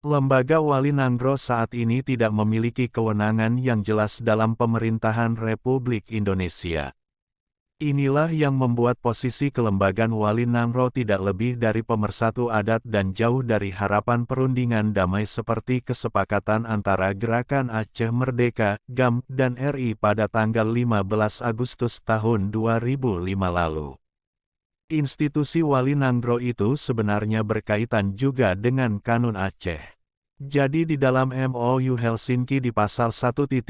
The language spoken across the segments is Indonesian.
Lembaga Wali Nanggro saat ini tidak memiliki kewenangan yang jelas dalam pemerintahan Republik Indonesia. Inilah yang membuat posisi kelembagaan Wali Nanggro tidak lebih dari pemersatu adat dan jauh dari harapan perundingan damai seperti kesepakatan antara Gerakan Aceh Merdeka, GAM, dan RI pada tanggal 15 Agustus tahun 2005 lalu. Institusi Wali Nanggro itu sebenarnya berkaitan juga dengan Kanun Aceh. Jadi di dalam MOU Helsinki di pasal 1.1.6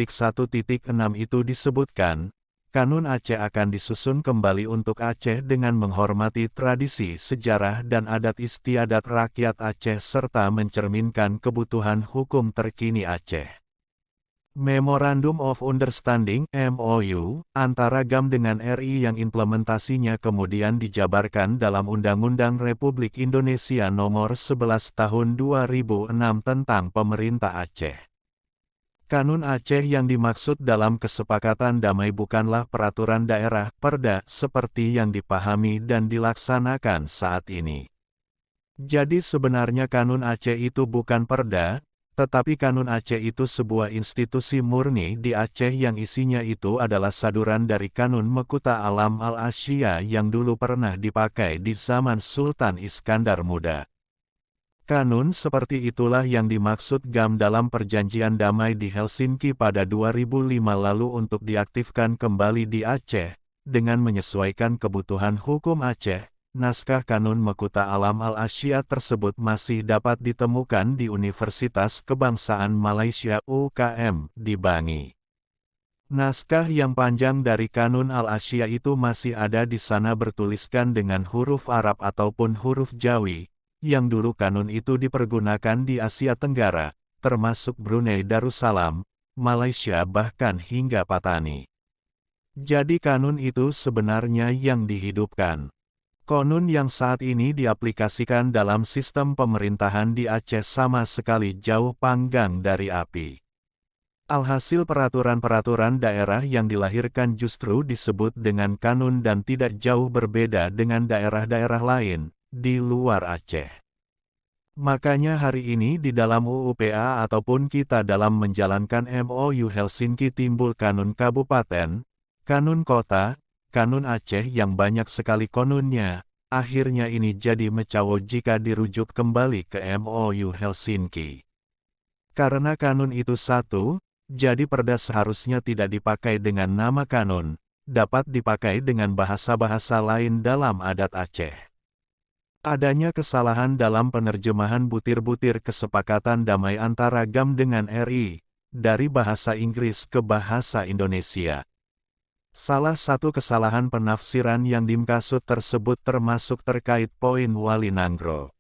itu disebutkan, Kanun Aceh akan disusun kembali untuk Aceh dengan menghormati tradisi, sejarah dan adat istiadat rakyat Aceh serta mencerminkan kebutuhan hukum terkini Aceh. Memorandum of Understanding (MOU) antara GAM dengan RI yang implementasinya kemudian dijabarkan dalam Undang-Undang Republik Indonesia Nomor 11 Tahun 2006 tentang Pemerintah Aceh. Kanun Aceh yang dimaksud dalam kesepakatan damai bukanlah peraturan daerah (Perda) seperti yang dipahami dan dilaksanakan saat ini. Jadi sebenarnya Kanun Aceh itu bukan perda, tetapi Kanun Aceh itu sebuah institusi murni di Aceh yang isinya itu adalah saduran dari Kanun Mekuta Alam Al-Asya yang dulu pernah dipakai di zaman Sultan Iskandar Muda. Kanun seperti itulah yang dimaksud GAM dalam perjanjian damai di Helsinki pada 2005 lalu untuk diaktifkan kembali di Aceh, dengan menyesuaikan kebutuhan hukum Aceh. Naskah Kanun Mekuta Alam Al-Asya tersebut masih dapat ditemukan di Universitas Kebangsaan Malaysia UKM di Bangi. Naskah yang panjang dari Kanun Al-Asya itu masih ada di sana bertuliskan dengan huruf Arab ataupun huruf Jawi, yang dulu kanun itu dipergunakan di Asia Tenggara, termasuk Brunei Darussalam, Malaysia bahkan hingga Patani. Jadi kanun itu sebenarnya yang dihidupkan. Konun yang saat ini diaplikasikan dalam sistem pemerintahan di Aceh sama sekali jauh panggang dari api. Alhasil peraturan-peraturan daerah yang dilahirkan justru disebut dengan kanun dan tidak jauh berbeda dengan daerah-daerah lain di luar Aceh. Makanya hari ini di dalam UUPA ataupun kita dalam menjalankan MOU Helsinki timbul kanun kabupaten, kanun kota, kanun Aceh yang banyak sekali konunnya. Akhirnya ini jadi mecawo jika dirujuk kembali ke MOU Helsinki. Karena kanun itu satu, jadi perda seharusnya tidak dipakai dengan nama kanun, dapat dipakai dengan bahasa-bahasa lain dalam adat Aceh. Adanya kesalahan dalam penerjemahan butir-butir kesepakatan damai antara GAM dengan RI, dari bahasa Inggris ke bahasa Indonesia. Salah satu kesalahan penafsiran yang dimaksud tersebut termasuk terkait poin Wali Nanggro.